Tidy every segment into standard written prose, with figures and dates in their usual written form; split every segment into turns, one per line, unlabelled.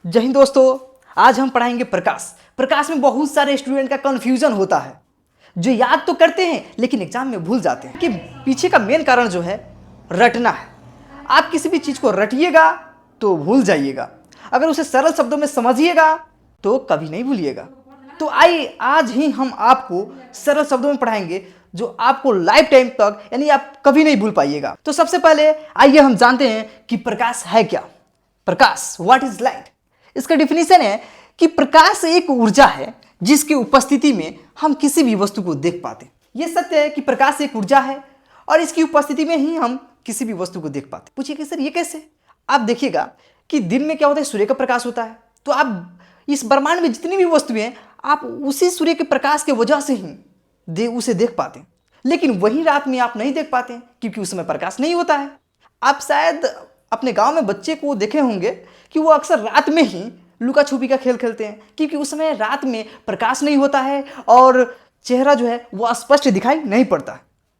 जय हिंद दोस्तों, आज हम पढ़ाएंगे प्रकाश। प्रकाश में बहुत सारे स्टूडेंट का कंफ्यूजन होता है, जो याद तो करते हैं लेकिन एग्जाम में भूल जाते हैं। कि पीछे का मेन कारण जो है रटना है। आप किसी भी चीज़ को रटिएगा तो भूल जाइएगा, अगर उसे सरल शब्दों में समझिएगा तो कभी नहीं भूलिएगा। तो आइए आज ही हम आपको सरल शब्दों में पढ़ाएंगे जो आपको लाइफ टाइम तक यानी आप कभी नहीं भूल पाइएगा। तो सबसे पहले आइए हम जानते हैं कि प्रकाश है क्या। प्रकाश, व्हाट इज लाइट? इसका डिफिनीशन है कि प्रकाश एक ऊर्जा है जिसकी उपस्थिति में हम किसी भी वस्तु को देख पाते हैं। यह सत्य है कि प्रकाश एक ऊर्जा है और इसकी उपस्थिति में ही हम किसी भी वस्तु को देख पाते हैं। पूछिए कि सर ये कैसे? आप देखिएगा कि दिन में क्या होता है, सूर्य का प्रकाश होता है, तो आप इस ब्रह्मांड में जितनी भी वस्तुएं हैं आप उसी सूर्य के प्रकाश के वजह से ही उसे देख पाते हैं। लेकिन वही रात में आप नहीं देख पाते हैं क्योंकि उस समय प्रकाश नहीं होता है। आप शायद अपने गांव में बच्चे को देखे होंगे कि वो अक्सर रात में ही लुका छुपी का खेल खेलते हैं क्योंकि उस समय रात में प्रकाश नहीं होता है और चेहरा जो है वो स्पष्ट दिखाई नहीं पड़ता।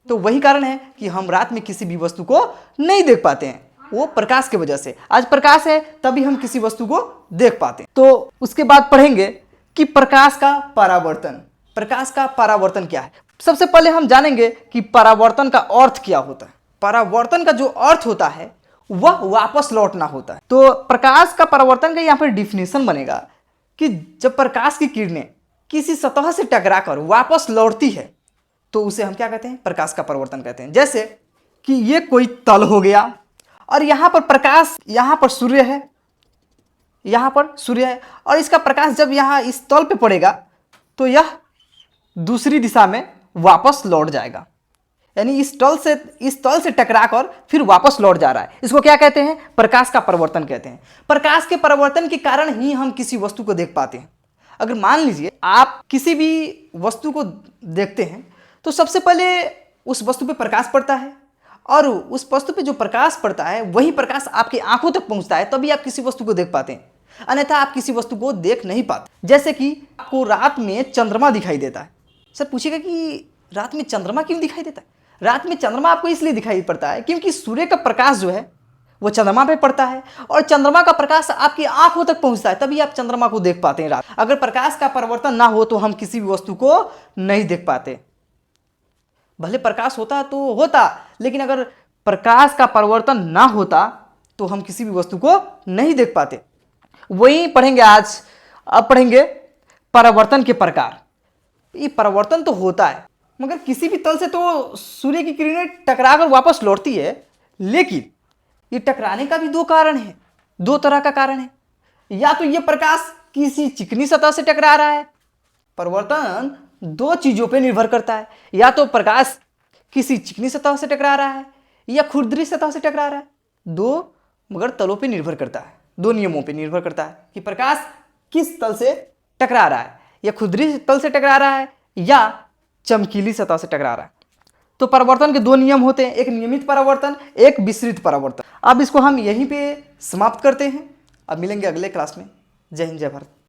तो वही कारण है कि हम रात में किसी भी वस्तु को नहीं देख पाते हैं, वो प्रकाश की वजह से। आज प्रकाश है तभी हम किसी वस्तु को देख पाते हैं। तो उसके बाद पढ़ेंगे कि प्रकाश का परावर्तन। प्रकाश का परावर्तन क्या है? सबसे पहले हम जानेंगे कि परावर्तन का अर्थ क्या होता है। परावर्तन का जो अर्थ होता है वह वापस लौटना होता है। तो प्रकाश का परावर्तन का यहाँ पर डिफिनेशन बनेगा कि जब प्रकाश की किरणें किसी सतह से टकराकर वापस लौटती है तो उसे हम क्या कहते हैं? प्रकाश का परावर्तन कहते हैं। जैसे कि ये कोई तल हो गया और यहाँ पर प्रकाश, यहाँ पर सूर्य है, यहाँ पर सूर्य है और इसका प्रकाश जब यहाँ इस तल पे पड़ेगा तो यह दूसरी दिशा में वापस लौट जाएगा, यानी इस तल से टकराकर फिर वापस लौट जा रहा है। इसको क्या कहते हैं? प्रकाश का परावर्तन कहते हैं। प्रकाश के परावर्तन के कारण ही हम किसी वस्तु को देख पाते हैं। अगर मान लीजिए आप किसी भी वस्तु को देखते हैं तो सबसे पहले उस वस्तु पे प्रकाश पड़ता है और उस वस्तु पे जो प्रकाश पड़ता है वही प्रकाश आपकी आंखों तक पहुंचता है, तभी आप किसी वस्तु को देख पाते हैं, अन्यथा आप किसी वस्तु को देख नहीं पाते। जैसे कि आपको रात में चंद्रमा दिखाई देता है। सर पूछेगा कि रात में चंद्रमा क्यों दिखाई देता है? रात में चंद्रमा आपको इसलिए दिखाई पड़ता है क्योंकि सूर्य का प्रकाश जो है वो चंद्रमा पे पड़ता है और चंद्रमा का प्रकाश आपकी आंखों तक पहुंचता है, तभी आप चंद्रमा को देख पाते हैं रात। अगर प्रकाश का परिवर्तन ना हो तो हम किसी भी वस्तु को नहीं देख पाते। भले प्रकाश होता तो होता, लेकिन अगर प्रकाश का परिवर्तन ना होता तो हम किसी भी वस्तु को नहीं देख पाते। वही पढ़ेंगे आज। अब पढ़ेंगे परावर्तन के प्रकार। ये परावर्तन तो होता है मगर किसी भी तल से तो सूर्य की किरणें टकराकर वापस लौटती है, लेकिन ये टकराने का भी दो कारण है, दो तरह का कारण है। या तो ये प्रकाश किसी चिकनी सतह से टकरा रहा है। परिवर्तन दो चीजों पे निर्भर करता है, या तो प्रकाश किसी चिकनी सतह से टकरा रहा है या खुरदरी सतह से टकरा रहा है। दो मगर तलों पे निर्भर करता है, दो नियमों पे निर्भर करता है कि प्रकाश किस तल से टकरा रहा है, या खुरदरी तल से टकरा रहा है या चमकीली सतह से टकरा रहा है। तो परावर्तन के दो नियम होते हैं, एक नियमित परावर्तन, एक विसरित परावर्तन। अब इसको हम यहीं पे समाप्त करते हैं। अब मिलेंगे अगले क्लास में। जय हिंद, जय भारत।